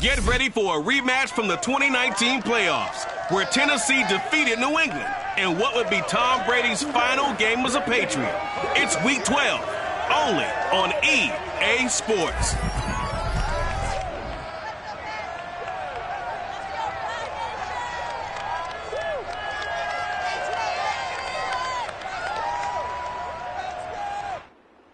Get ready for a rematch from the 2019 playoffs, where Tennessee defeated New England in what would be Tom Brady's final game as a Patriot. It's Week 12, only on EA Sports.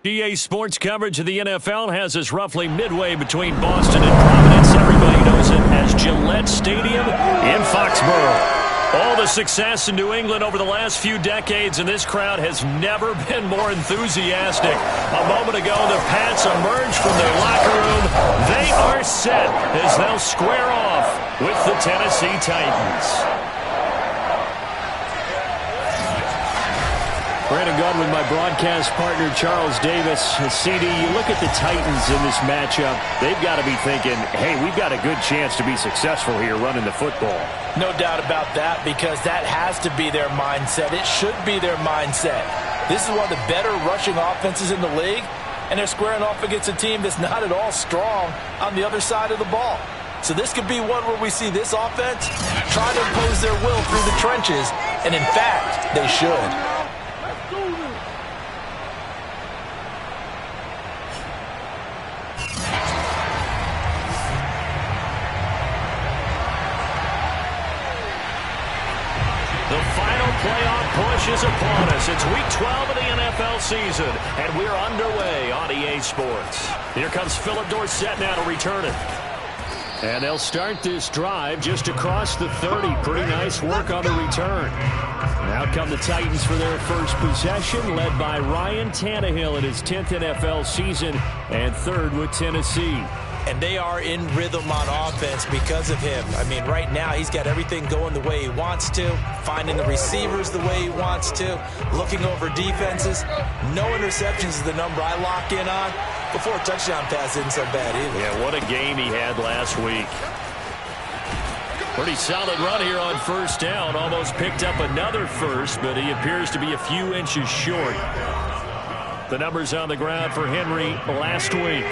EA Sports coverage of the NFL has us roughly midway between Boston and Providence. Everybody knows it as Gillette Stadium in Foxborough. All the success in New England over the last few decades, and this crowd has never been more enthusiastic. A moment ago, the Pats emerged from their locker room. They are set as they'll square off with the Tennessee Titans. Brandon Gunn with my broadcast partner, Charles Davis. CD, you look at the Titans in this matchup, they've got to be thinking, hey, we've got a good chance to be successful here running the football. No doubt about that, because that has to be their mindset. It should be their mindset. This is one of the better rushing offenses in the league, and they're squaring off against a team that's not at all strong on the other side of the ball. So this could be one where we see this offense try to impose their will through the trenches, and in fact, they should. Playoff push is upon us. It's Week 12 of the NFL season, and we're underway on EA Sports. Here comes Philip Dorsett now to return it. And they'll start this drive just across the 30. Pretty nice work on the return. Now come the Titans for their first possession, led by Ryan Tannehill in his 10th NFL season and third with Tennessee. And they are in rhythm on offense because of him. I mean, right now, he's got everything going the way he wants to, finding the receivers the way he wants to, looking over defenses. No interceptions is the number I lock in on. Before a touchdown pass isn't so bad either. Yeah, what a game he had last week. Pretty solid run here on first down. Almost picked up another first, but he appears to be a few inches short. The numbers on the ground for Henry last week.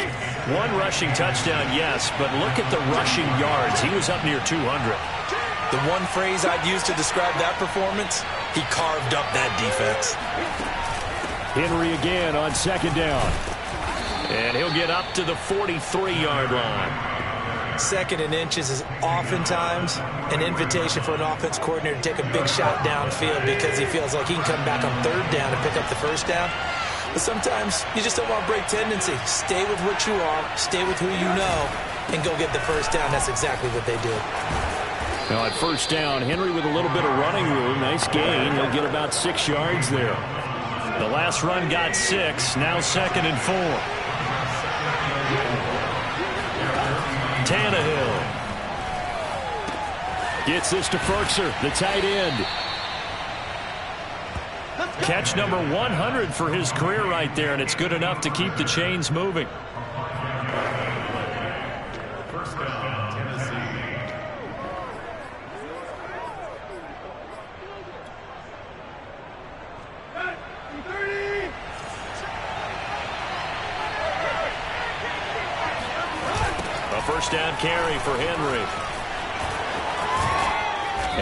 One rushing touchdown, yes, but look at the rushing yards. He was up near 200. The one phrase I'd use to describe that performance, he carved up that defense. Henry again on second down. And he'll get up to the 43-yard line. Second and inches is oftentimes an invitation for an offense coordinator to take a big shot downfield because he feels like he can come back on third down and pick up the first down. But sometimes you just don't want to break tendency. Stay with what you are, stay with who you know, and go get the first down. That's exactly what they did. Now at first down, Henry with a little bit of running room. Nice gain. He'll get about 6 yards there. The last run got 6. Now 2nd and 4. Tannehill gets this to Ferkser, the tight end. Catch number 100 for his career right there, and it's good enough to keep the chains moving. First down, Tennessee. A first down carry for Henry.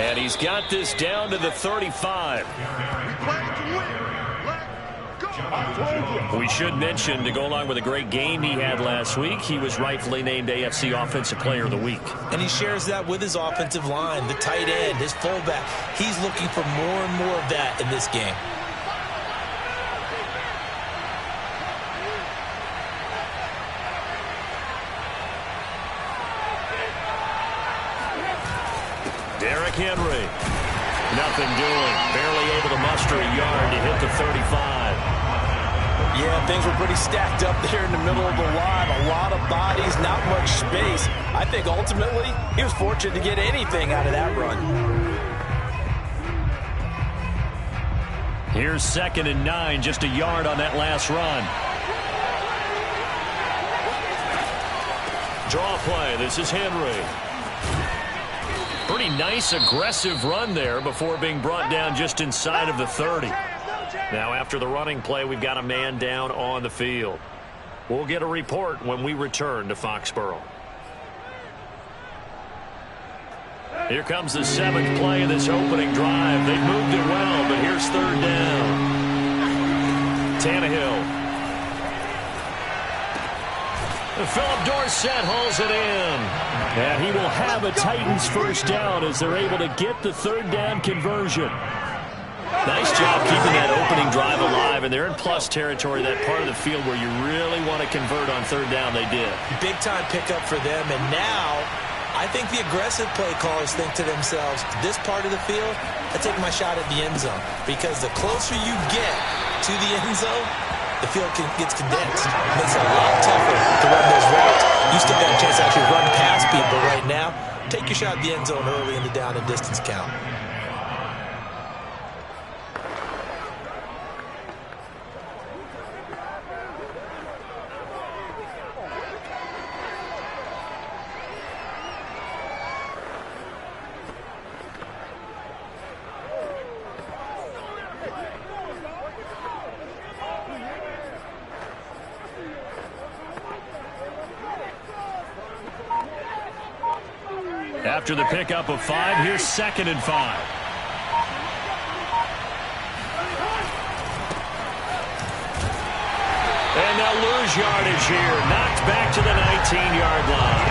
And he's got this down to the 35. We should mention, to go along with a great game he had last week, he was rightfully named AFC Offensive Player of the Week. And he shares that with his offensive line, the tight end, his fullback. He's looking for more and more of that in this game. Derrick Henry, nothing doing. Barely able to muster a yard to hit the 35. Yeah, things were pretty stacked up there in the middle of the line. A lot of bodies, not much space. I think ultimately he was fortunate to get anything out of that run. Here's 2nd and 9, just a yard on that last run. Draw play, this is Henry. Pretty nice, aggressive run there before being brought down just inside of the 30. Now, after the running play, we've got a man down on the field. We'll get a report when we return to Foxborough. Here comes the 7th play of this opening drive. They've moved it well, but here's 3rd down. Tannehill. Philip Dorsett hauls it in. And he will have a Titans first down as they're able to get the 3rd down conversion. Nice job keeping that opening drive alive, and they're in plus territory, that part of the field where you really want to convert on 3rd down. They did. Big-time pickup for them, and now I think the aggressive play callers think to themselves, this part of the field, I take my shot at the end zone, because the closer you get to the end zone, the field gets condensed. It makes it a lot tougher to run those routes. You still got a chance to actually run past people right now. Take your shot at the end zone early in the down and distance count. After the pickup of 5, here's 2nd and 5. And they'll lose yardage here. Knocked back to the 19-yard line.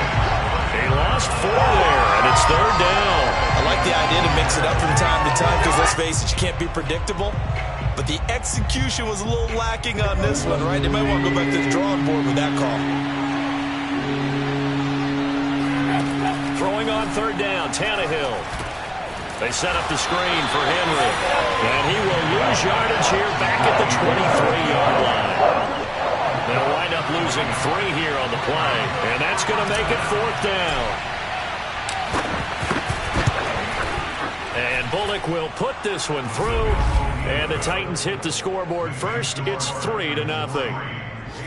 They lost 4 there, and it's 3rd down. I like the idea to mix it up from time to time because, let's face it, you can't be predictable. But the execution was a little lacking on this one, right? They might want to go back to the drawing board with that call. Throwing on 3rd down, Tannehill. They set up the screen for Henry. And he will lose yardage here back at the 23-yard line. They'll wind up losing 3 here on the play. And that's going to make it 4th down. And Bullock will put this one through. And the Titans hit the scoreboard first. It's 3-0.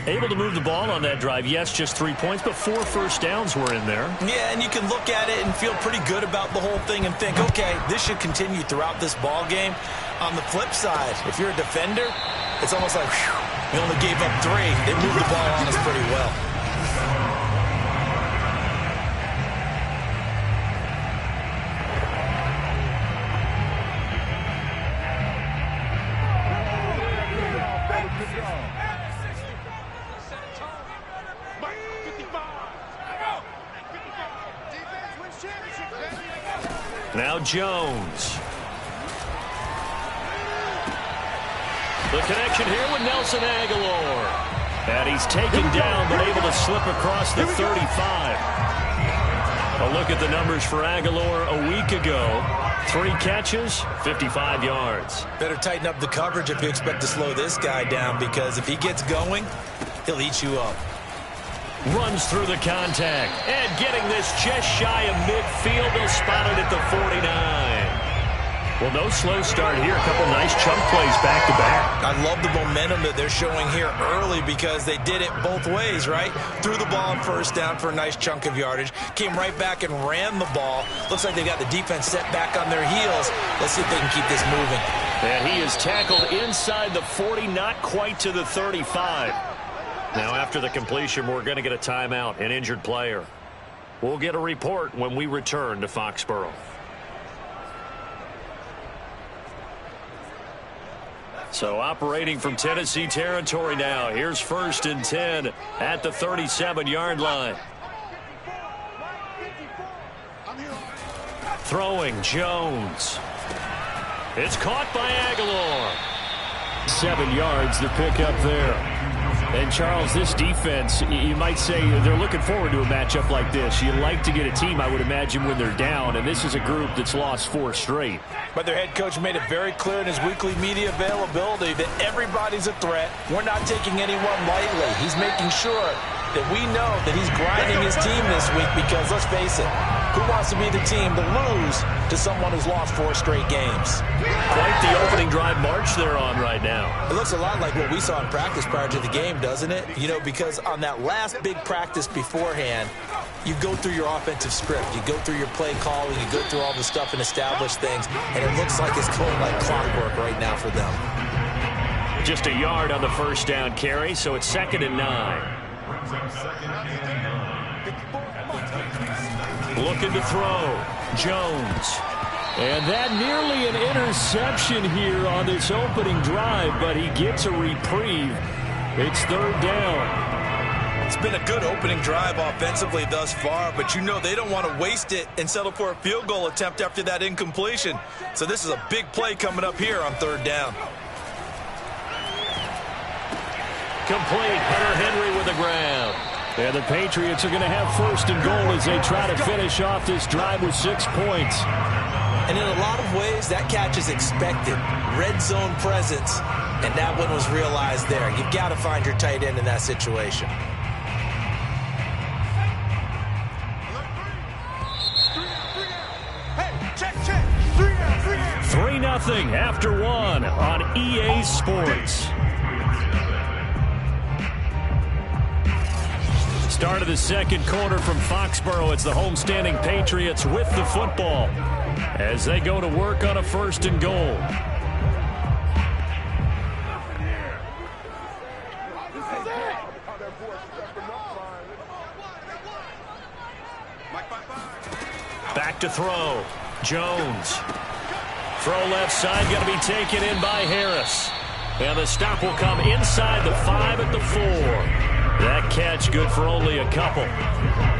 Able to move the ball on that drive. Yes, just 3 points, but 4 first downs were in there. Yeah, and you can look at it and feel pretty good about the whole thing and think, okay, this should continue throughout this ball game. On the flip side, if you're a defender, it's almost like, whew, we only gave up 3. They moved the ball on us pretty well. Now Jones. The connection here with Nelson Aguilar. And he's taken down but able to slip across the 35. A look at the numbers for Aguilar a week ago. 3 catches, 55 yards. Better tighten up the coverage if you expect to slow this guy down, because if he gets going, he'll eat you up. Runs through the contact. And getting this just shy of midfield. They'll spot it at the 49. Well, no slow start here. A couple nice chunk plays back-to-back. I love the momentum that they're showing here early because they did it both ways, right? Threw the ball on 1st down for a nice chunk of yardage. Came right back and ran the ball. Looks like they got the defense set back on their heels. Let's see if they can keep this moving. And he is tackled inside the 40, not quite to the 35. Now, after the completion, we're going to get a timeout, an injured player. We'll get a report when we return to Foxborough. So operating from Tennessee territory now. Here's 1st and 10 at the 37-yard line. Throwing Jones. It's caught by Aguilar. 7 yards to pick up there. And, Charles, this defense, you might say they're looking forward to a matchup like this. You like to get a team, I would imagine, when they're down, and this is a group that's lost 4 straight. But their head coach made it very clear in his weekly media availability that everybody's a threat. We're not taking anyone lightly. He's making sure that we know that he's grinding his team this week because, let's face it, who wants to be the team to lose to someone who's lost 4 straight games? Quite the opening drive march they're on right now. It looks a lot like what we saw in practice prior to the game, doesn't it? You know, because on that last big practice beforehand, you go through your offensive script. You go through your play calling. You go through all the stuff and establish things. And it looks like it's going like clockwork right now for them. Just a yard on the 1st down carry, so it's 2nd and 9. Looking to throw. Jones. And that nearly an interception here on this opening drive, but he gets a reprieve. It's third down. It's been a good opening drive offensively thus far, but you know they don't want to waste it and settle for a field goal attempt after that incompletion. So this is a big play coming up here on third down. Complete. Hunter Henry with the grab. And the Patriots are going to have first and goal as they try to finish off this drive with 6 points. And in a lot of ways, that catch is expected. Red zone presence, and that one was realized there. You've got to find your tight end in that situation. Check. 3-0 after one on EA Sports. Start of the second quarter from Foxborough. It's the homestanding Patriots with the football as they go to work on a first and goal. Back to throw. Jones. Throw left side, going to be taken in by Harris. And the stop will come inside the 5 at the 4. That catch good for only a couple.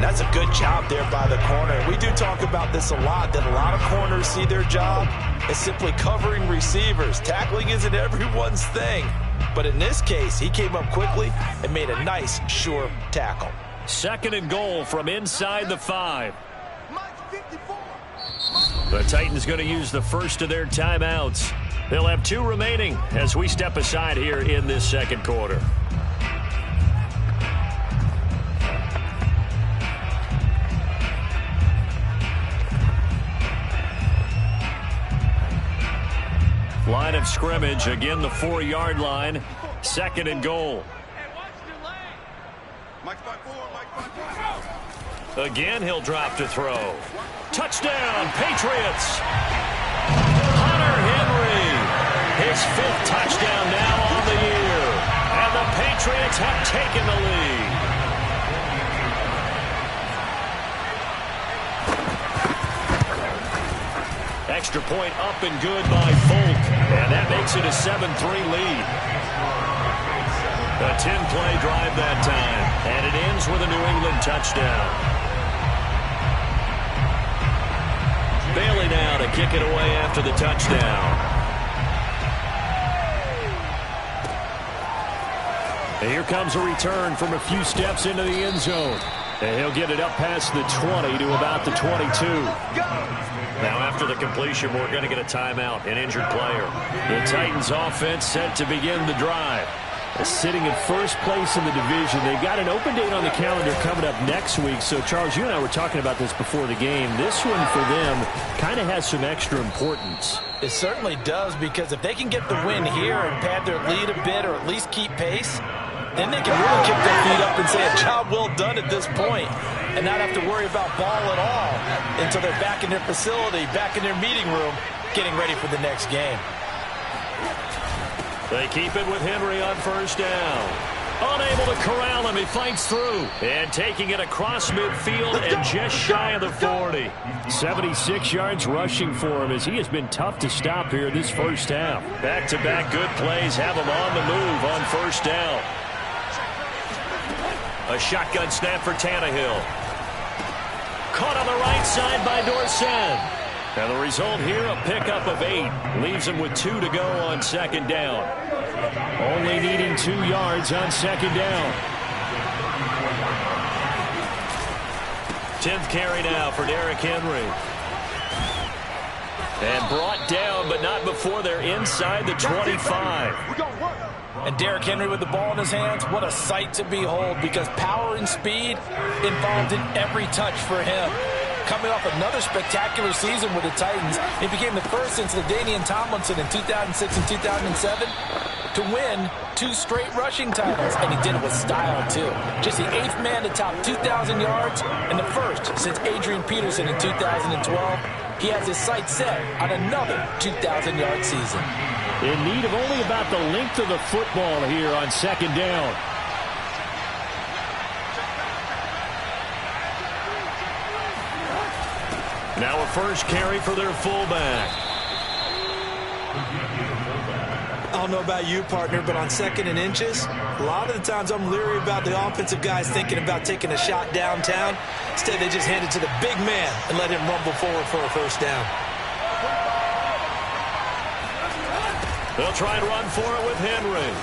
That's a good job there by the corner. We do talk about this a lot, that a lot of corners see their job as simply covering receivers. Tackling isn't everyone's thing. But in this case, he came up quickly and made a nice, sure tackle. Second and goal from inside the 5. The Titans going to use the first of their timeouts. They'll have 2 remaining as we step aside here in this second quarter. Line of scrimmage, again the 4-yard line. Second and goal. Again, he'll drop to throw. Touchdown, Patriots! Hunter Henry, his 5th touchdown now on the year. And the Patriots have taken the lead. Extra point up and good by Folk. And that makes it a 7-3 lead. A 10-play drive that time. And it ends with a New England touchdown. Bailey now to kick it away after the touchdown. And here comes a return from a few steps into the end zone. And he'll get it up past the 20 to about the 22. Now after the completion, we're going to get a timeout, an injured player. The Titans offense set to begin the drive. Sitting in first place in the division. They've got an open date on the calendar coming up next week. So, Charles, you and I were talking about this before the game. This one for them kind of has some extra importance. It certainly does, because if they can get the win here and pad their lead a bit or at least keep pace, then they can really kick their feet up and say a job well done at this point and not have to worry about ball at all until they're back in their facility, back in their meeting room, getting ready for the next game. They keep it with Henry on first down. Unable to corral him. He fights through. And taking it across midfield and just shy of the 40. 76 yards rushing for him as he has been tough to stop here this first half. Back-to-back good plays have him on the move on first down. A shotgun snap for Tannehill. Caught on the right side by Dorsett. And the result here, a pickup of 8. Leaves him with 2 to go on second down. Only needing 2 yards on second down. 10th carry now for Derrick Henry. And brought down, but not before they're inside the 25. And Derrick Henry with the ball in his hands, what a sight to behold, because power and speed involved in every touch for him. Coming off another spectacular season with the Titans, he became the first since LaDainian Tomlinson in 2006 and 2007 to win 2 straight rushing titles, and he did it with style, too. Just the 8th man to top 2,000 yards and the first since Adrian Peterson in 2012. He has his sights set on another 2,000-yard season. In need of only about the length of the football here on second down. Now a first carry for their fullback. I don't know about you, partner, but on 2nd and inches, a lot of the times I'm leery about the offensive guys thinking about taking a shot downtown. Instead, they just hand it to the big man and let him rumble forward for a first down. They'll try and run for it with Henry.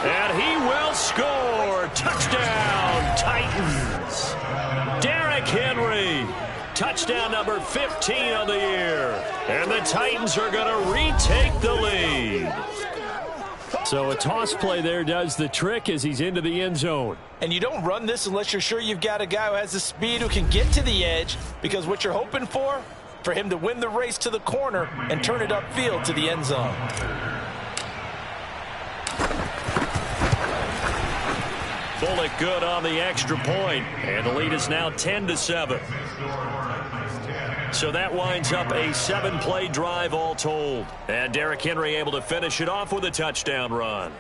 And he will score. Touchdown, Titans. Derrick Henry. Touchdown number 15 on the year. And the Titans are going to retake the lead. So a toss play there does the trick as he's into the end zone. And you don't run this unless you're sure you've got a guy who has the speed who can get to the edge, because what you're hoping for him to win the race to the corner and turn it upfield to the end zone. Bullock good on the extra point, and the lead is now 10-7. So that winds up a 7-play drive all told. And Derrick Henry able to finish it off with a touchdown run.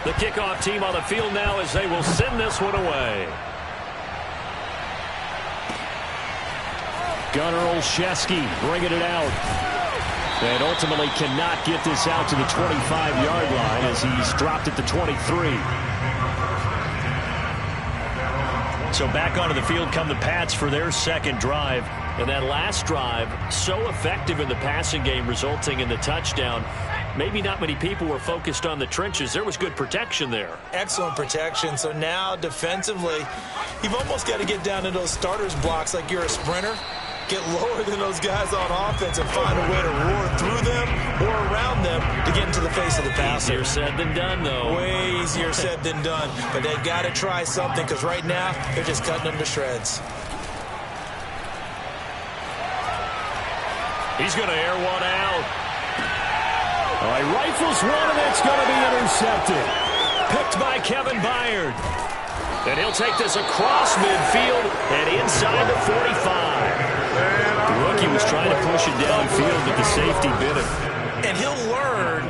The kickoff team on the field now as they will send this one away. Gunnar Olszewski bringing it out. And ultimately cannot get this out to the 25-yard line as he's dropped at the 23. So back onto the field come the Pats for their second drive. And that last drive, so effective in the passing game, resulting in the touchdown. Maybe not many people were focused on the trenches. There was good protection there. Excellent protection. So now defensively, you've almost got to get down to those starters blocks like you're a sprinter. Get lower than those guys on offense and find a way to roar through them or around them to get into the face of the passer. Easier said than done, though. Way easier said than done. But they've got to try something, because right now they're just cutting them to shreds. He's going to air one out. All right, rifles one, and it's going to be intercepted. Picked by Kevin Byard. And he'll take this across midfield and inside the 45. The rookie was trying to push it downfield, but the safety bit him. And he'll learn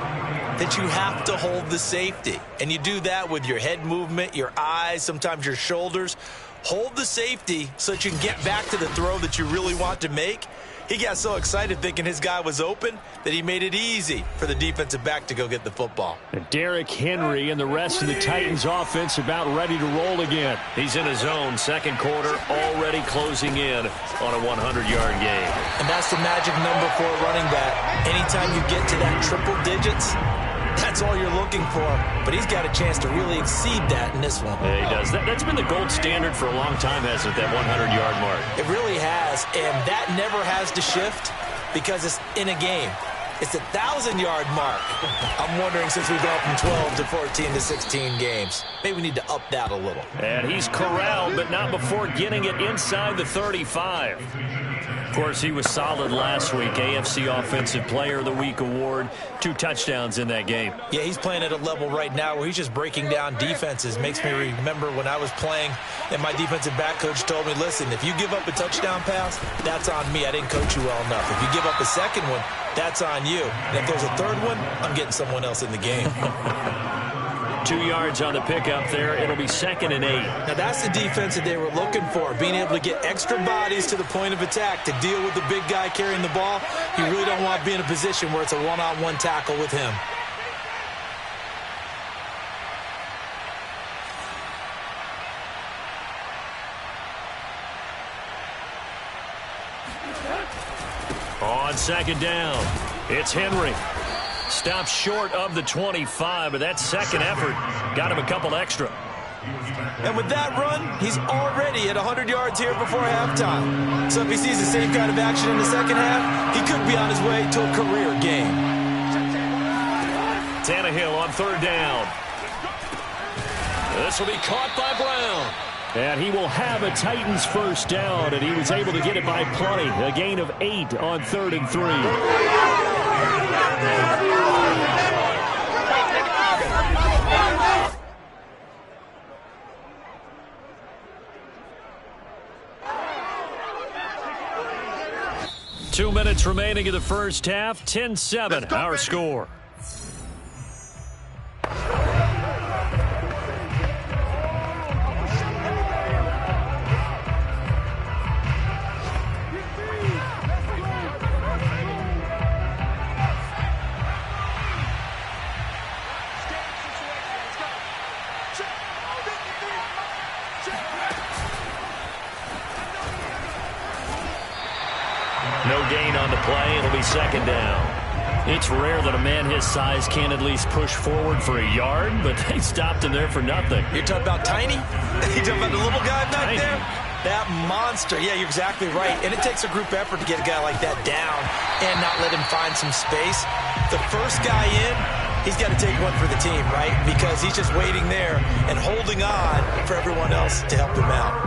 that you have to hold the safety. And you do that with your head movement, your eyes, sometimes your shoulders. Hold the safety so that you can get back to the throw that you really want to make. He got so excited thinking his guy was open that he made it easy for the defensive back to go get the football. And Derrick Henry and the rest of the Titans offense about ready to roll again. He's in his own second quarter, already closing in on a 100-yard game. And that's the magic number for a running back. Anytime you get to that triple digits, that's all you're looking for. But he's got a chance to really exceed that in this one. Yeah, he does. That's been the gold standard for a long time, hasn't it, that 100-yard mark? It really has, and that never has to shift because it's in a game. It's a 1,000-yard mark. I'm wondering, since we've gone from 12 to 14 to 16 games, maybe we need to up that a little. And he's corralled, but not before getting it inside the 35. Of course, he was solid last week. AFC Offensive Player of the Week award. 2 touchdowns in that game. Yeah, he's playing at a level right now where he's just breaking down defenses. Makes me remember when I was playing and my defensive back coach told me, listen, if you give up a touchdown pass, that's on me. I didn't coach you well enough. If you give up a second one, that's on you. And if there's a third one, I'm getting someone else in the game. 2 yards on the pickup there. It'll be 2nd and 8. Now, that's the defense that they were looking for, being able to get extra bodies to the point of attack to deal with the big guy carrying the ball. You really don't want to be in a position where it's a one-on-one tackle with him. On 2nd down, it's Henry. Stops short of the 25, but that second effort got him a couple extra. And with that run, he's already at 100 yards here before halftime. So if he sees the same kind of action in the second half, he could be on his way to a career game. Tannehill on 3rd down. This will be caught by Brown. And he will have a Titans first down, and he was able to get it by plenty. A gain of 8 on 3rd and 3. 2 minutes remaining in the first half. 10-7, our score. No gain on the play. It'll be second down. It's rare that a man his size can at least push forward for a yard, but they stopped him there for nothing. You're talking about tiny? You're talking about the little guy back there? That monster. Yeah, you're exactly right. And it takes a group effort to get a guy like that down and not let him find some space. The first guy in, he's got to take one for the team, right? Because he's just waiting there and holding on for everyone else to help him out.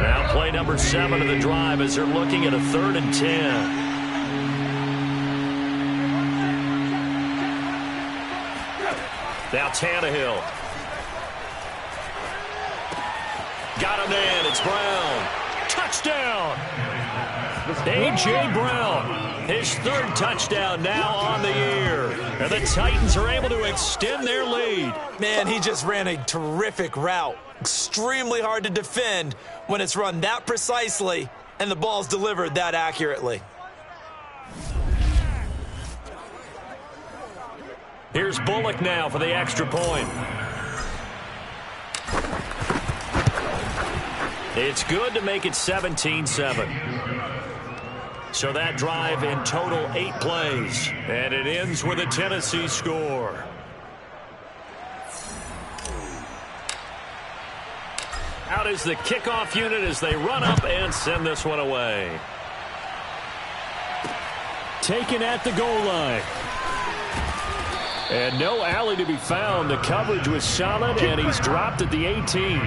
Now play number 7 of the drive as they're looking at a 3rd and 10. Now Tannehill. Got a man. It's Brown. Touchdown. A.J. Brown. His 3rd touchdown now on the year. And the Titans are able to extend their lead. Man, he just ran a terrific route. Extremely hard to defend when it's run that precisely and the ball's delivered that accurately. Here's Bullock now for the extra point. It's good to make it 17-7. So that drive in total 8 plays. And it ends with a Tennessee score. Out is the kickoff unit as they run up and send this one away. Taken at the goal line. And no alley to be found. The coverage was solid, and he's dropped at the 18.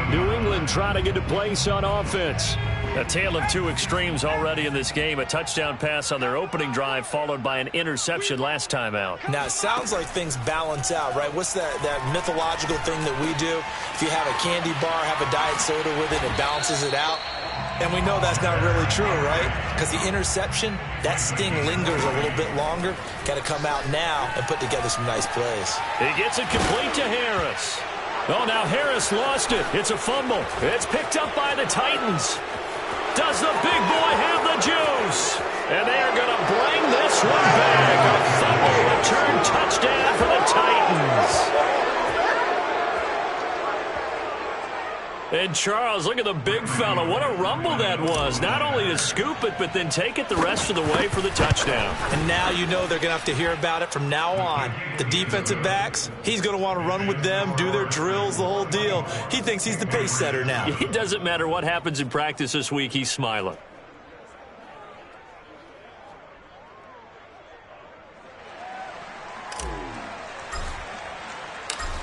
New England trying to get a place on offense. A tale of 2 extremes already in this game. A touchdown pass on their opening drive followed by an interception last time out. Now, it sounds like things balance out, right? What's that mythological thing that we do? If you have a candy bar, have a diet soda with it, it balances it out. And we know that's not really true, right? Because the interception, that sting lingers a little bit longer. Got to come out now and put together some nice plays. He gets it complete to Harris. Oh, now Harris lost it. It's a fumble. It's picked up by the Titans. Does the big boy have the juice? And they are going to bring this one back. A fumble return touchdown for the Titans. And Charles, look at the big fella. What a rumble that was. Not only to scoop it, but then take it the rest of the way for the touchdown. And now you know they're going to have to hear about it from now on. The defensive backs, he's going to want to run with them, do their drills, the whole deal. He thinks he's the pace setter now. It doesn't matter what happens in practice this week. He's smiling.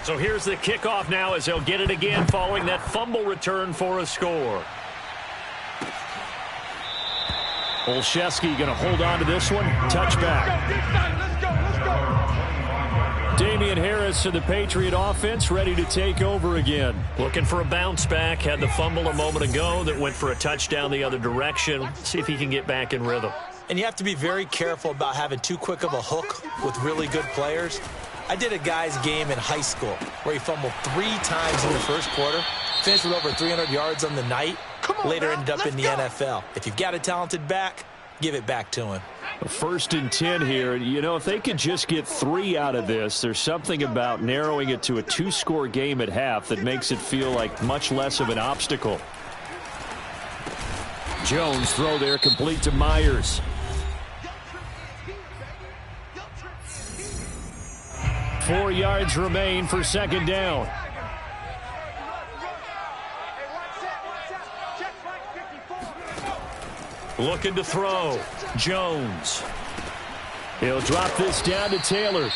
So here's the kickoff now as they'll get it again following that fumble return for a score. Olszewski going to hold on to this one. Touchback. Damian Harris and the Patriot offense ready to take over again. Looking for a bounce back. Had the fumble a moment ago that went for a touchdown the other direction. See if he can get back in rhythm. And you have to be very careful about having too quick of a hook with really good players. I did a guy's game in high school where he fumbled 3 times in the first quarter, finished with over 300 yards on the night, later ended up in the NFL. If you've got a talented back, give it back to him. 1st and 10 here. You know, if they could just get 3 out of this, there's something about narrowing it to a 2-score game at half that makes it feel like much less of an obstacle. Jones throw there complete to Myers. 4 yards remain for 2nd down. Looking to throw. Jones. He'll drop this down to Taylor.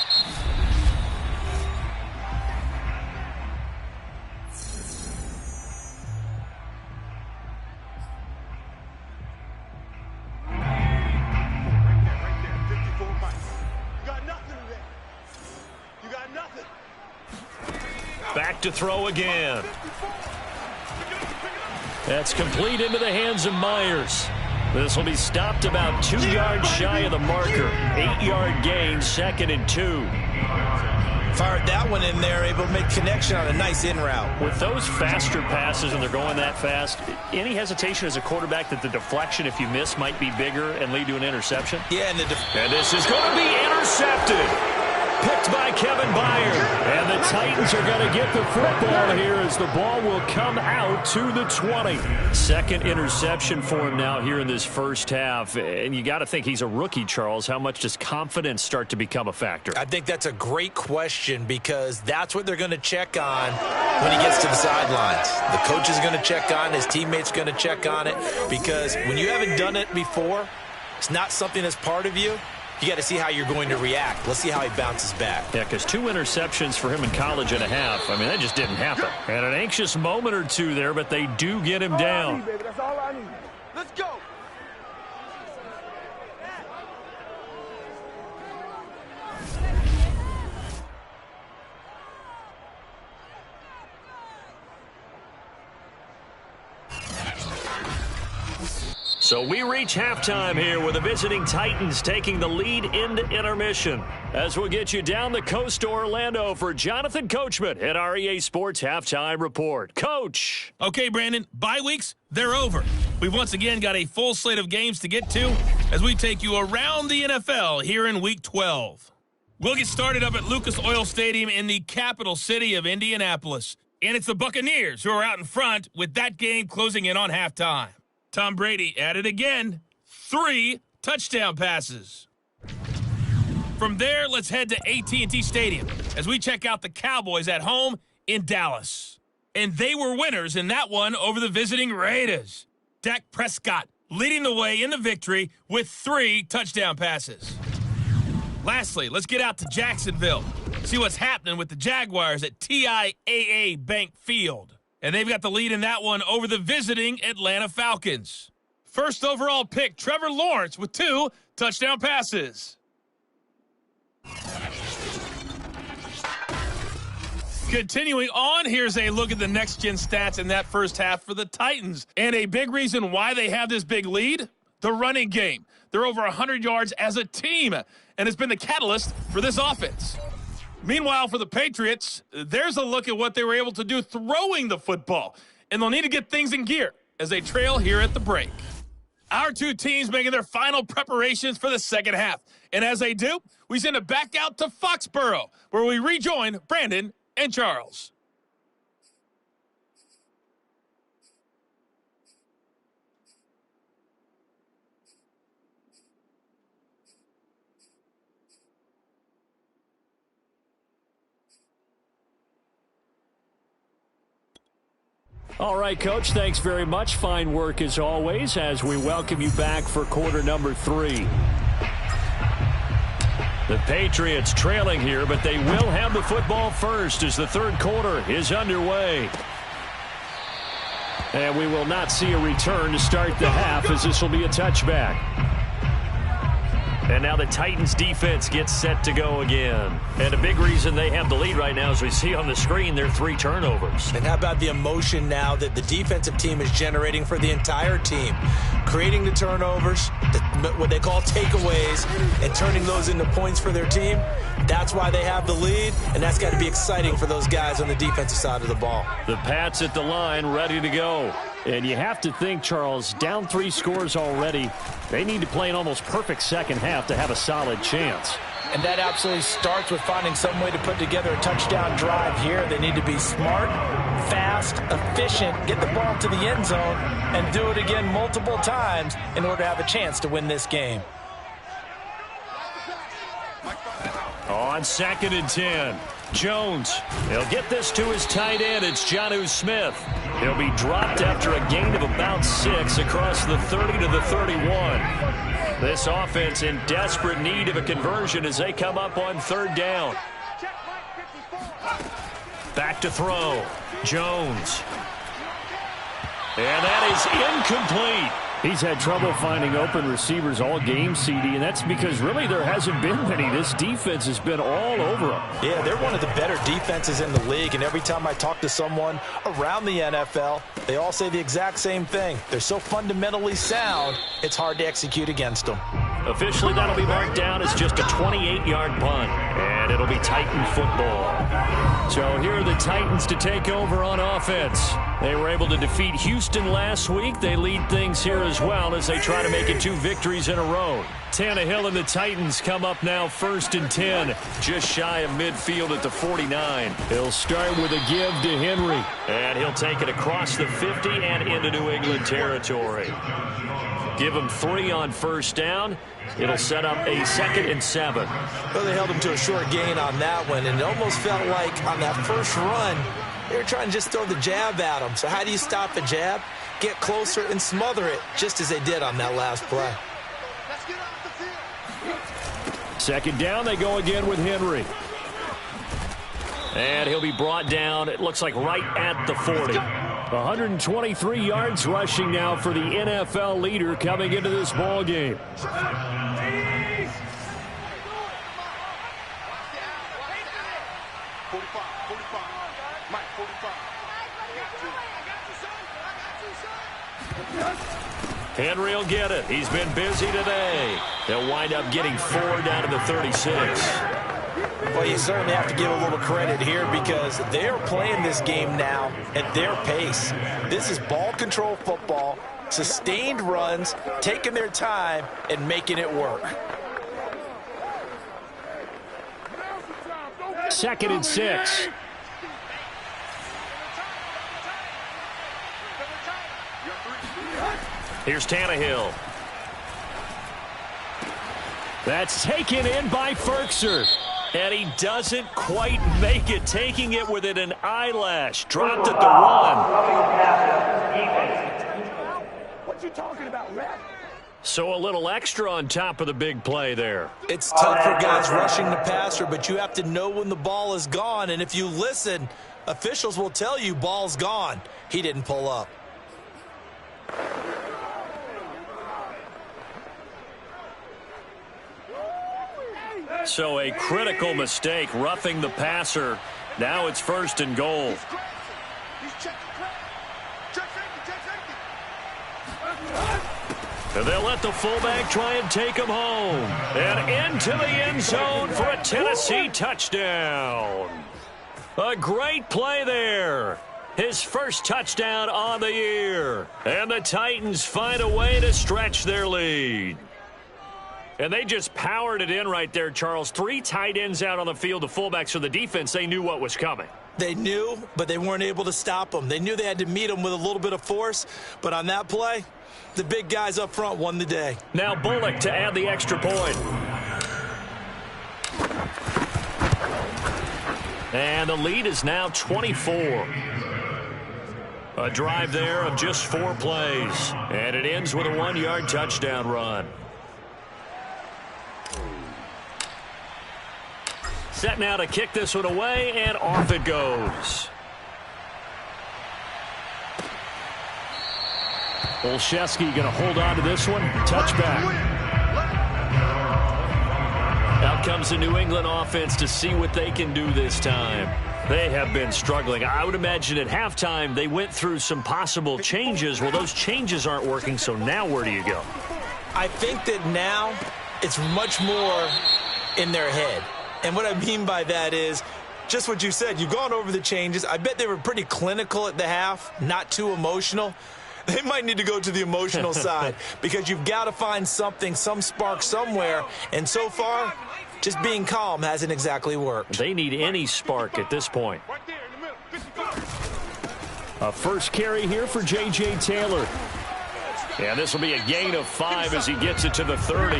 Back to throw again. That's complete into the hands of Myers. This will be stopped about 2 yards shy of the marker. 8-yard gain, 2nd and 2. Fired that one in there, able to make connection on a nice in route. With those faster passes and they're going that fast, any hesitation as a quarterback that the deflection, if you miss, might be bigger and lead to an interception? Yeah, and this is going to be intercepted. picked by Kevin Byard. And the Titans are going to get the football here as the ball will come out to the 20. Second interception for him now here in this first half. And you got to think he's a rookie, Charles. How much does confidence start to become a factor? I think that's a great question because that's what they're going to check on when he gets to the sidelines. The coach is going to check on, his teammates are going to check on it, because when you haven't done it before, it's not something that's part of you. You got to see how you're going to react. Let's see how he bounces back. Yeah, because 2 interceptions for him in college and a half. I mean, that just didn't happen. And an anxious moment or two there, but they do get him down. That's all I need. Let's go. So we reach halftime here with the visiting Titans taking the lead into intermission. As we'll get you down the coast to Orlando for Jonathan Coachman at our EA Sports Halftime Report. Coach! Okay, Brandon, bye weeks, they're over. We've once again got a full slate of games to get to as we take you around the NFL here in Week 12. We'll get started up at Lucas Oil Stadium in the capital city of Indianapolis. And it's the Buccaneers who are out in front with that game closing in on halftime. Tom Brady at it again. 3 touchdown passes. From there, let's head to AT&T Stadium as we check out the Cowboys at home in Dallas. And they were winners in that one over the visiting Raiders. Dak Prescott leading the way in the victory with 3 touchdown passes. Lastly, let's get out to Jacksonville. See what's happening with the Jaguars at TIAA Bank Field. And they've got the lead in that one over the visiting Atlanta Falcons. First overall pick, Trevor Lawrence with 2 touchdown passes. Continuing on, here's a look at the next-gen stats in that first half for the Titans. And a big reason why they have this big lead, the running game. They're over 100 yards as a team, and it's been the catalyst for this offense. Meanwhile, for the Patriots, there's a look at what they were able to do throwing the football. And they'll need to get things in gear as they trail here at the break. Our 2 teams making their final preparations for the second half. And as they do, we send it back out to Foxborough, where we rejoin Brandon and Charles. All right, Coach, thanks very much. Fine work as always as we welcome you back for quarter number 3. The Patriots trailing here, but they will have the football first as the third quarter is underway. And we will not see a return to start the half as this will be a touchback. And now the Titans defense gets set to go again. And a big reason they have the lead right now, as we see on the screen, their 3 turnovers. And how about the emotion now that the defensive team is generating for the entire team? Creating the turnovers, what they call takeaways, and turning those into points for their team. That's why they have the lead, and that's got to be exciting for those guys on the defensive side of the ball. The Pats at the line, ready to go. And you have to think, Charles, down 3 scores already. They need to play an almost perfect second half to have a solid chance. And that absolutely starts with finding some way to put together a touchdown drive here. They need to be smart, fast, efficient, get the ball to the end zone, and do it again multiple times in order to have a chance to win this game. On 2nd and 10, Jones. He'll get this to his tight end. It's Jonnu Smith. He'll be dropped after a gain of about 6 across the 30 to the 31. This offense in desperate need of a conversion as they come up on 3rd down. Back to throw. Jones. And that is incomplete. He's had trouble finding open receivers all game, CD, and that's because really there hasn't been many. This defense has been all over them. Yeah, they're one of the better defenses in the league, and every time I talk to someone around the NFL, they all say the exact same thing. They're so fundamentally sound, it's hard to execute against them. Officially, that'll be marked down as just a 28-yard punt, and it'll be Titan football. So here are the Titans to take over on offense. They were able to defeat Houston last week. They lead things here as well as they try to make it 2 victories in a row. Tannehill and the Titans come up now 1st and 10, just shy of midfield at the 49. He'll start with a give to Henry, and he'll take it across the 50 and into New England territory. Give him 3 on 1st down. It'll set up a 2nd and 7. Well, they held him to a short gain on that one, and it almost felt like on that first run, they were trying to just throw the jab at him. So how do you stop a jab? Get closer and smother it, just as they did on that last play. 2nd down, they go again with Henry. And he'll be brought down, it looks like right at the 40. 123 yards rushing now for the NFL leader coming into this ball game. Henry will get it. He's been busy today. They'll wind up getting 4 down to the 36. Well, you certainly have to give a little credit here because they're playing this game now at their pace. This is ball control football, sustained runs, taking their time and making it work. 2nd and 6. Here's Tannehill. That's taken in by Ferkser. And he doesn't quite make it, taking it within an eyelash. Dropped at the 1. What you talking about, ref? So a little extra on top of the big play there. It's tough for guys rushing the passer, but you have to know when the ball is gone. And if you listen, officials will tell you ball's gone. He didn't pull up. So a critical mistake, roughing the passer. Now it's 1st and goal. And they'll let the fullback try and take him home. And into the end zone for a Tennessee touchdown. A great play there. His first touchdown on the year. And the Titans find a way to stretch their lead. And they just powered it in right there, Charles. 3 tight ends out on the field, the fullbacks for the defense. They knew what was coming. They knew, but they weren't able to stop them. They knew they had to meet them with a little bit of force. But on that play, the big guys up front won the day. Now Bullock to add the extra point. And the lead is now 24. A drive there of just 4 plays. And it ends with a 1-yard touchdown run. Set now to kick this one away, and off it goes. Olszewski going to hold on to this one. Touchback. Out comes the New England offense to see what they can do this time. They have been struggling. I would imagine at halftime they went through some possible changes. Well, those changes aren't working, so now where do you go? I think that now it's much more in their head. And what I mean by that is just what you said. You've gone over the changes. I bet they were pretty clinical at the half, not too emotional. They might need to go to the emotional side because you've got to find something, some spark somewhere. And so far, just being calm hasn't exactly worked. They need any spark at this point. A first carry here for J.J. Taylor. Yeah, this will be a gain of 5 as he gets it to the 30.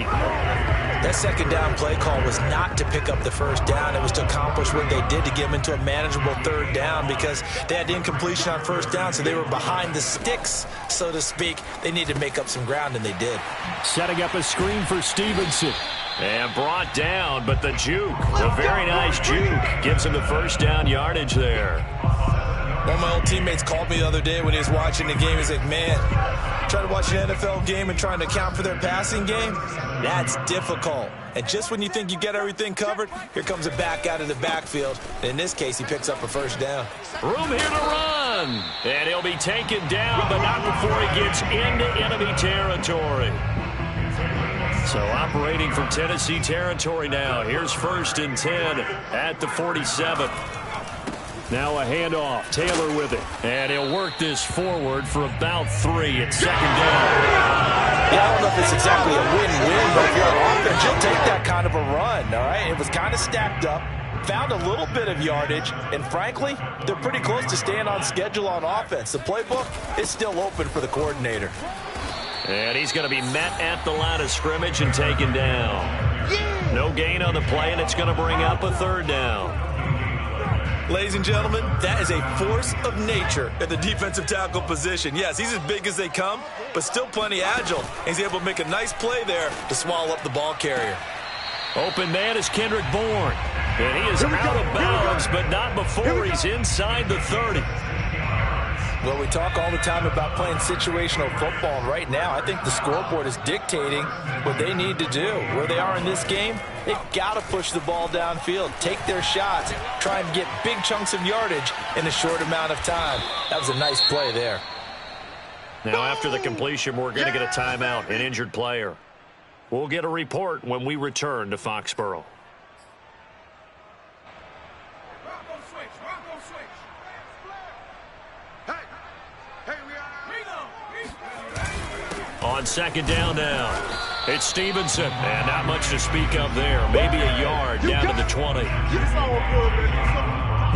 That 2nd down play call was not to pick up the 1st down. It was to accomplish what they did to get them into a manageable 3rd down because they had incompletion on 1st down, so they were behind the sticks, so to speak. They needed to make up some ground, and they did. Setting up a screen for Stevenson. And brought down, but the juke, a very nice juke, gives him the 1st down yardage there. One of my old teammates called me the other day when he was watching the game. He's like, man, trying to watch an NFL game and trying to account for their passing game, that's difficult. And just when you think you get everything covered, here comes a back out of the backfield. And in this case, he picks up a 1st down. Room here to run. And he'll be taken down, but not before he gets into enemy territory. So operating from Tennessee territory now. Here's 1st and 10 at the 47. Now a handoff. Taylor with it. And he'll work this forward for about 3 at second down. Yeah, I don't know if it's exactly a win-win, but if you're on offense, you'll take that kind of a run, all right? It was kind of stacked up, found a little bit of yardage, and frankly, they're pretty close to staying on schedule on offense. The playbook is still open for the coordinator. And he's going to be met at the line of scrimmage and taken down. No gain on the play, and it's going to bring up a third down. Ladies and gentlemen, that is a force of nature at the defensive tackle position. Yes, he's as big as they come, but still plenty agile. He's able to make a nice play there to swallow up the ball carrier. Open man is Kendrick Bourne. And he is out of bounds, but not before he's inside the 30. Well, we talk all the time about playing situational football, and right now I think the scoreboard is dictating what they need to do. Where they are in this game, they've got to push the ball downfield, take their shots, try and get big chunks of yardage in a short amount of time. That was a nice play there. Now after the completion, we're going to get a timeout, an injured player. We'll get a report when we return to Foxborough. On second down now, it's Stevenson. And not much to speak of there. Maybe a yard down to the 20.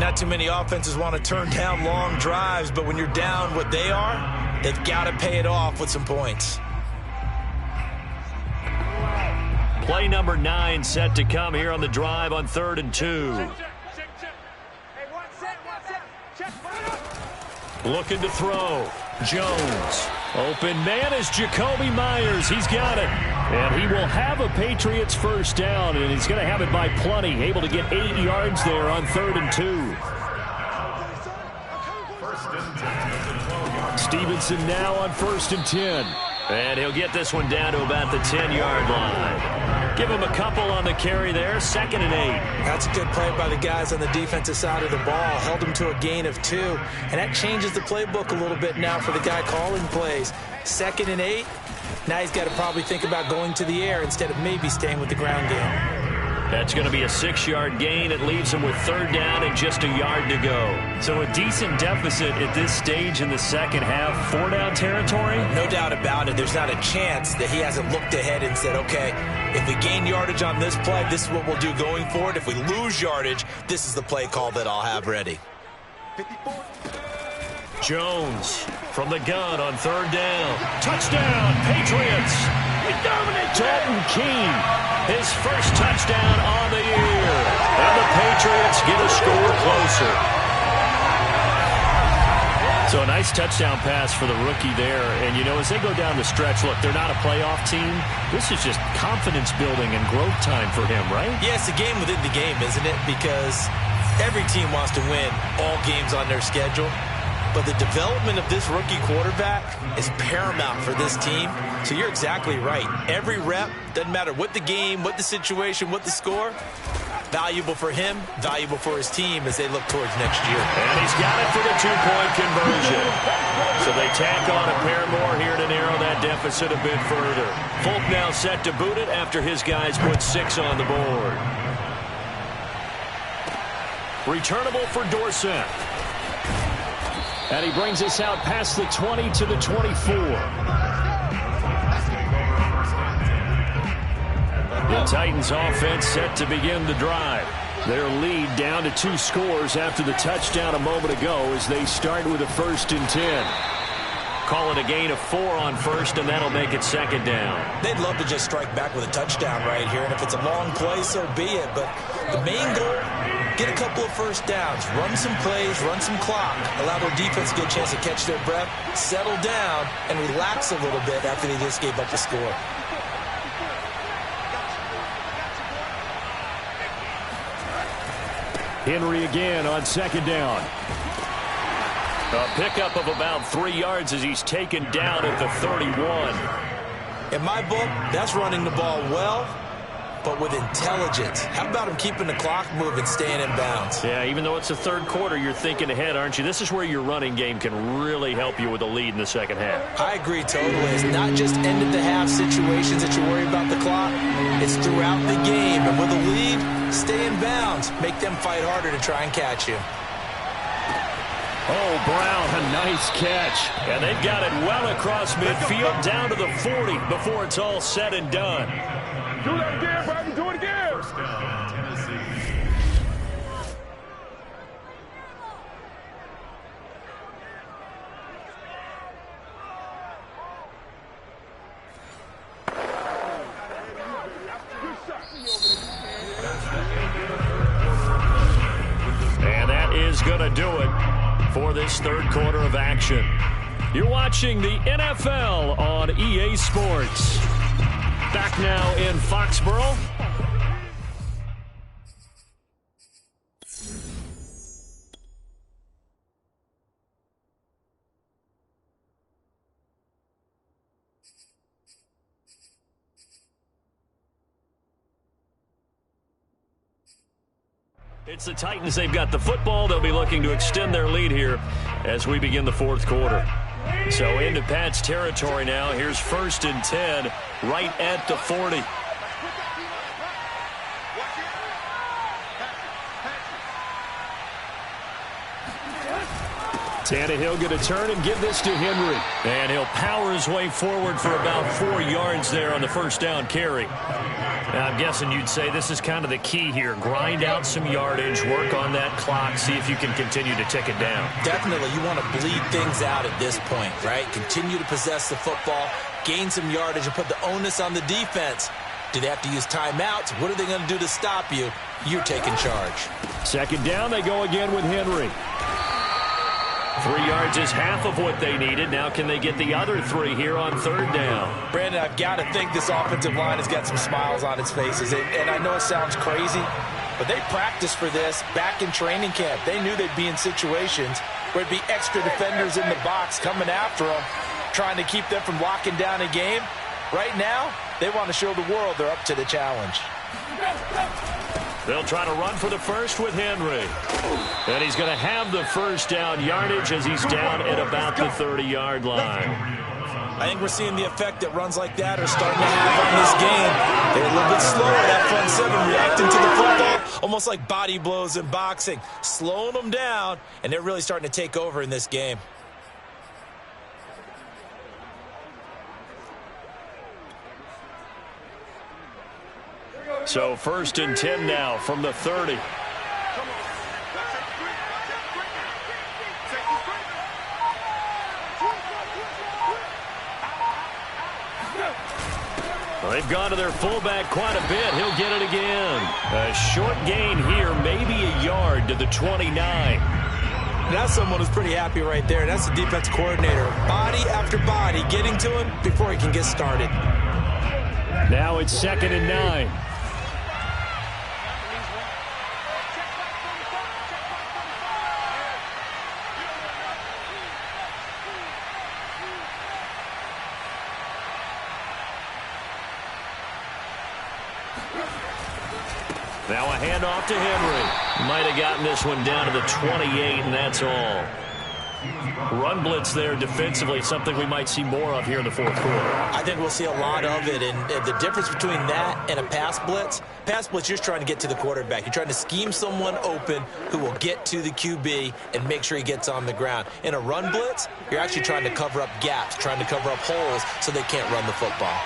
Not too many offenses want to turn down long drives, but when you're down what they are, they've got to pay it off with some points. Play number 9 set to come here on the drive on 3rd and 2. Looking to throw. Jones. Open man is Jacoby Myers. He's got it. And he will have a Patriots first down, and he's going to have it by plenty. Able to get 8 yards there on 3rd and 2. Stevenson now on 1st and 10. And he'll get this one down to about the 10-yard line. Give him a couple on the carry there. 2nd and 8. That's a good play by the guys on the defensive side of the ball. Held him to a gain of 2. And that changes the playbook a little bit now for the guy calling plays. 2nd and 8. Now he's got to probably think about going to the air instead of maybe staying with the ground game. That's going to be a 6-yard gain. It leaves him with 3rd down and just a yard to go. So a decent deficit at this stage in the second half. 4-down territory? No doubt about it. There's not a chance that he hasn't looked ahead and said, okay, if we gain yardage on this play, this is what we'll do going forward. If we lose yardage, this is the play call that I'll have ready. Jones from the gun on 3rd down. Touchdown, Patriots. We dominate. Dalton Keene, his first touchdown on the year. And the Patriots get a score closer. So a nice touchdown pass for the rookie there. And, you know, as they go down the stretch, look, they're not a playoff team. This is just confidence building and growth time for him, right? Yeah, it's a game within the game, isn't it? Because every team wants to win all games on their schedule. But the development of this rookie quarterback is paramount for this team. So you're exactly right. Every rep, doesn't matter what the game, what the situation, what the score, valuable for him, valuable for his team as they look towards next year. And he's got it for the 2-point conversion. So they tack on a pair more here to narrow that deficit a bit further. Folk now set to boot it after his guys put 6 on the board. Returnable for Dorsett. And he brings us out past the 20 to the 24. The Titans offense set to begin the drive. Their lead down to 2 scores after the touchdown a moment ago as they start with a 1st and 10. Call it a gain of 4 on 1st, and that'll make it 2nd down. They'd love to just strike back with a touchdown right here, and if it's a long play, so be it. But the main goal, get a couple of first downs, run some plays, run some clock, allow their defense to get a chance to catch their breath, settle down, and relax a little bit after they just gave up the score. Henry again on 2nd down. A pickup of about 3 yards as he's taken down at the 31. In my book, that's running the ball well, but with intelligence. How about him keeping the clock moving, staying in bounds? Yeah, even though it's the 3rd quarter, you're thinking ahead, aren't you? This is where your running game can really help you with a lead in the second half. I agree totally. It's not just end-of-the-half situations that you worry about the clock. It's throughout the game. And with a lead, stay in bounds. Make them fight harder to try and catch you. Oh, Brown, a nice catch. And they've got it well across midfield down to the 40 before it's all said and done. Do that again, baby. Do it again. First down, Tennessee. And that is going to do it for this third quarter of action. You're watching the NFL on EA Sports. Back now in Foxborough. It's the Titans. They've got the football. They'll be looking to extend their lead here as we begin the fourth quarter. So into Pat's territory now. Here's 1st and 10 right at the 40. Tannehill going to turn and give this to Henry. And he'll power his way forward for about 4 yards there on the first down carry. Now, I'm guessing you'd say this is kind of the key here. Grind out some yardage, work on that clock, see if you can continue to tick it down. Definitely, you want to bleed things out at this point, right? Continue to possess the football, gain some yardage, and put the onus on the defense. Do they have to use timeouts? What are they going to do to stop you? You're taking charge. Second down, they go again with Henry. 3 yards is half of what they needed. Now can they get the other 3 here on third down? Brandon, I've got to think this offensive line has got some smiles on its faces. And I know it sounds crazy, but they practiced for this back in training camp. They knew they'd be in situations where it'd be extra defenders in the box coming after them, trying to keep them from locking down a game. Right now, they want to show the world they're up to the challenge. They'll try to run for the first with Henry. And he's going to have the first down yardage as he's down at about the 30-yard line. I think we're seeing the effect that runs like that are starting to have on this game. They're a little bit slower, that front seven, reacting to the football, almost like body blows in boxing, slowing them down, and they're really starting to take over in this game. So 1st and 10 now from the 30. They've gone to their fullback quite a bit. He'll get it again. A short gain here, maybe a yard to the 29. That's someone who's pretty happy right there. That's the defense coordinator. Body after body getting to him before he can get started. Now it's 2nd and 9. Now a handoff to Henry. Might have gotten this one down to the 28, and that's all. Run blitz there defensively, something we might see more of here in the fourth quarter. I think we'll see a lot of it, and the difference between that and a pass blitz, you're just trying to get to the quarterback. You're trying to scheme someone open who will get to the QB and make sure he gets on the ground. In a run blitz, you're actually trying to cover up gaps, trying to cover up holes so they can't run the football.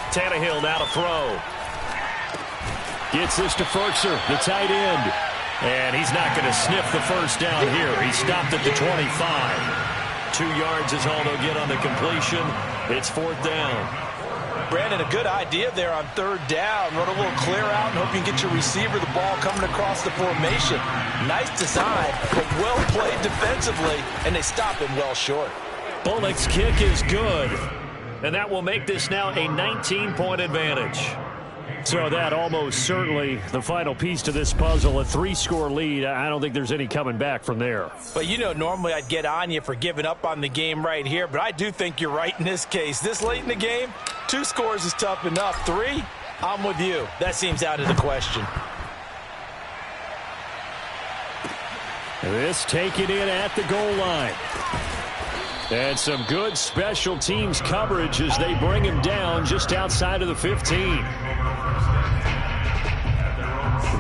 Tannehill now to throw. Gets this to Ferkser, the tight end. And he's not going to sniff the first down here. He stopped at the 25. 2 yards is all they'll get on the completion. It's 4th down. Brandon, a good idea there on 3rd down. Run a little clear out and hope you can get your receiver the ball coming across the formation. Nice design, but well played defensively, and they stop him well short. Bullock's kick is good. And that will make this now a 19-point advantage. So that almost certainly the final piece to this puzzle, a 3-score lead. I don't think there's any coming back from there. But, you know, normally I'd get on you for giving up on the game right here, but I do think you're right in this case. This late in the game, 2 scores is tough enough. 3, I'm with you. That seems out of the question. This taken in at the goal line. And some good special teams coverage as they bring him down just outside of the 15.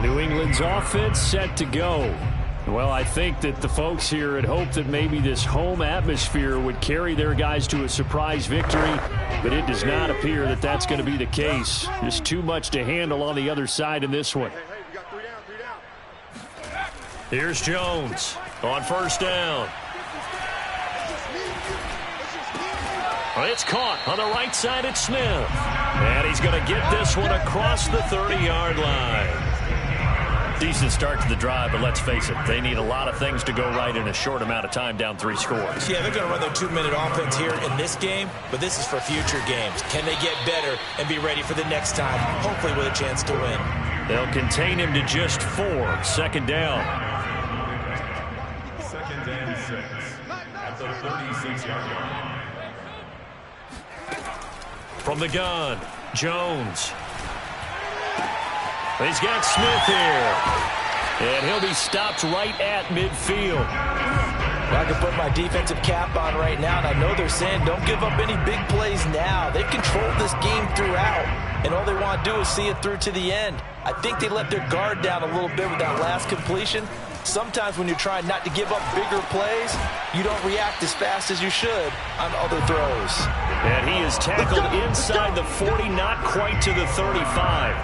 New England's offense set to go. Well, I think that the folks here had hoped that maybe this home atmosphere would carry their guys to a surprise victory, but it does not appear that that's going to be the case. Just too much to handle on the other side in this one. Here's Jones on first down. It's caught on the right side at Smith. And he's going to get this one across the 30-yard line. Decent start to the drive, but let's face it, they need a lot of things to go right in a short amount of time, down 3 scores. Yeah, they're going to run their 2-minute offense here in this game, but this is for future games. Can they get better and be ready for the next time, hopefully with a chance to win? They'll contain him to just 4. Second down. Second and 6 at the 36-yard line. From the gun, Jones. He's got Smith here. And he'll be stopped right at midfield. Well, I can put my defensive cap on right now, and I know they're saying don't give up any big plays now. They've controlled this game throughout, and all they want to do is see it through to the end. I think they let their guard down a little bit with that last completion. Sometimes when you're trying not to give up bigger plays, you don't react as fast as you should on other throws. And he is tackled inside the 40, not quite to the 35.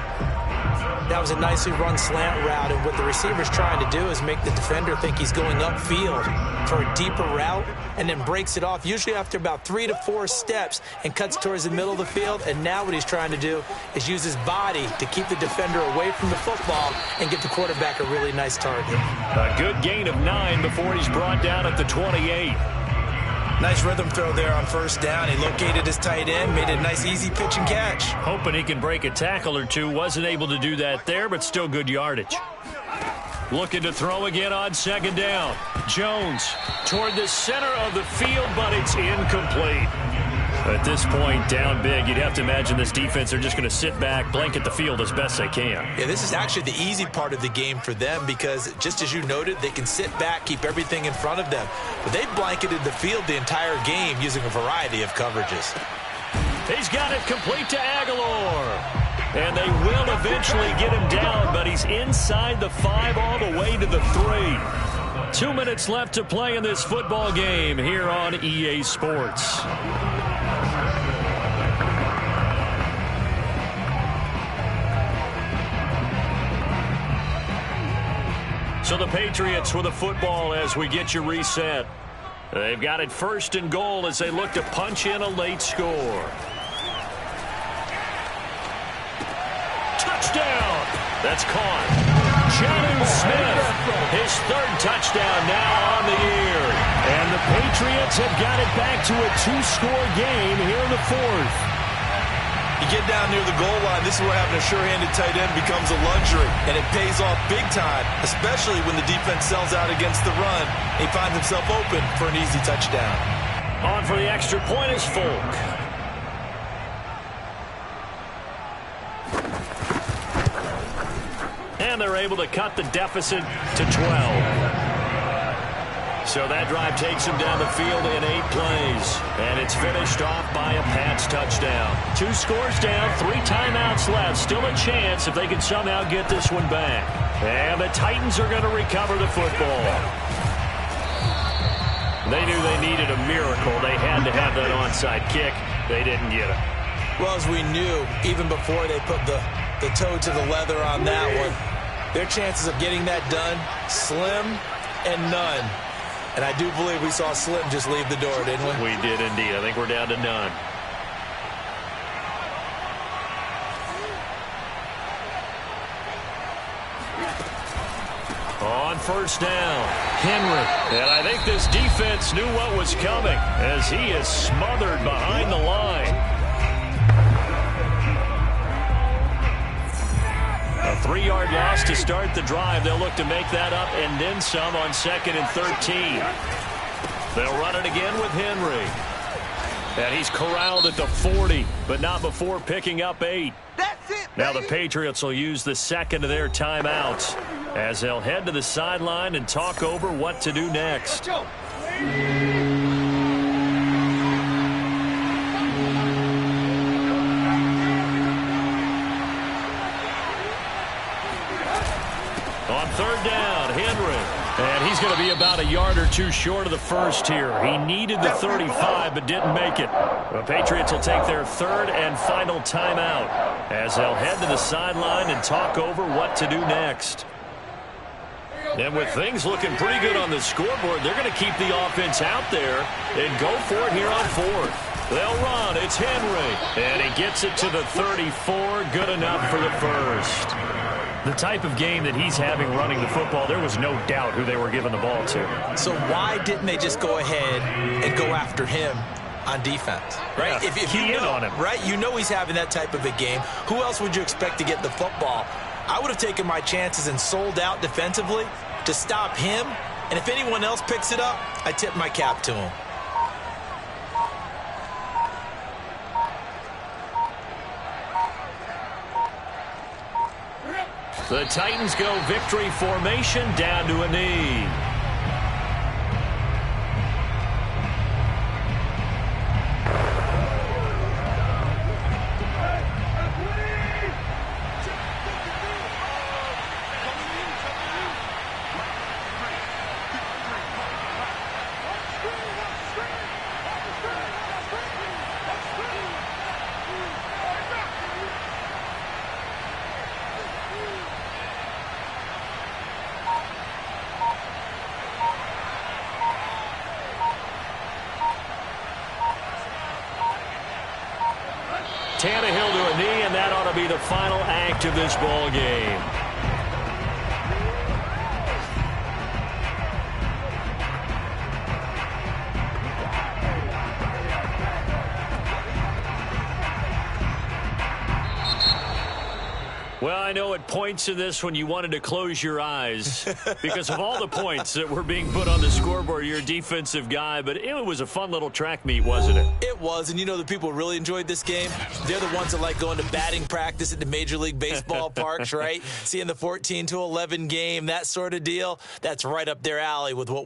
That was a nicely run slant route, and what the receiver's trying to do is make the defender think he's going upfield for a deeper route, and then breaks it off, usually after about 3 to 4 steps, and cuts towards the middle of the field. And now what he's trying to do is use his body to keep the defender away from the football and get the quarterback a really nice target. A good gain of 9 before he's brought down at the 28. Nice rhythm throw there on first down. He located his tight end, made a nice easy pitch and catch. Hoping he can break a tackle or two. Wasn't able to do that there, but still good yardage. Looking to throw again on second down. Jones toward the center of the field, but it's incomplete. At this point, down big, you'd have to imagine this defense are just going to sit back, blanket the field as best they can. Yeah, this is actually the easy part of the game for them because, just as you noted, they can sit back, keep everything in front of them. But they blanketed the field the entire game using a variety of coverages. He's got it complete to Aguilar. And they will eventually get him down, but he's inside the 5 all the way to the 3. 2 minutes left to play in this football game here on EA Sports. So the Patriots with a football as we get you reset. They've got it first and goal as they look to punch in a late score. Touchdown! That's caught. Jonnu Smith, his 3rd touchdown now on the year. And the Patriots have got it back to a 2-score game here in the 4th. You get down near the goal line, this is where having a sure-handed tight end becomes a luxury, and it pays off big time, especially when the defense sells out against the run. He finds himself open for an easy touchdown. On for the extra point is Folk. And they're able to cut the deficit to 12. So that drive takes him down the field in 8 plays. And it's finished off by a Pats touchdown. 2 scores down, 3 timeouts left. Still a chance if they can somehow get this one back. And the Titans are going to recover the football. They knew they needed a miracle. They had to have that onside kick. They didn't get it. Well, as we knew, even before they put the toe to the leather on that one, their chances of getting that done, slim and none. And I do believe we saw Slim just leave the door, didn't we? We did indeed. I think we're down to none. On first down, Henry. And I think this defense knew what was coming as he is smothered behind the line. A 3-yard loss to start the drive. They'll look to make that up and then some on 2nd and 13. They'll run it again with Henry. And he's corralled at the 40, but not before picking up 8. That's it, now the Patriots will use the second of their timeouts as they'll head to the sideline and talk over what to do next. third down. Henry. And he's going to be about a yard or two short of the first here. He needed the 35 but didn't make it. The Patriots will take their third and final timeout as they'll head to the sideline and talk over what to do next. And with things looking pretty good on the scoreboard, they're going to keep the offense out there and go for it here on fourth. They'll run. It's Henry. And he gets it to the 34. Good enough for the first. The type of game that he's having running the football, there was no doubt who they were giving the ball to. So why didn't they just go ahead and go after him on defense, right? Yeah, if you know, on him. Right? You know he's having that type of a game. Who else would you expect to get the football? I would have taken my chances and sold out defensively to stop him. And if anyone else picks it up, I tip my cap to him. The Titans go victory formation down to a knee. Tannehill to a knee, and that ought to be the final act of this ball game. Well, I know at points in this when you wanted to close your eyes because of all the points that were being put on the scoreboard. You're a defensive guy, but it was a fun little track meet, wasn't it? It was, and you know the people who really enjoyed this game? They're the ones that like going to batting practice at the Major League Baseball parks, right? Seeing the 14-11 game, that sort of deal. That's right up their alley with what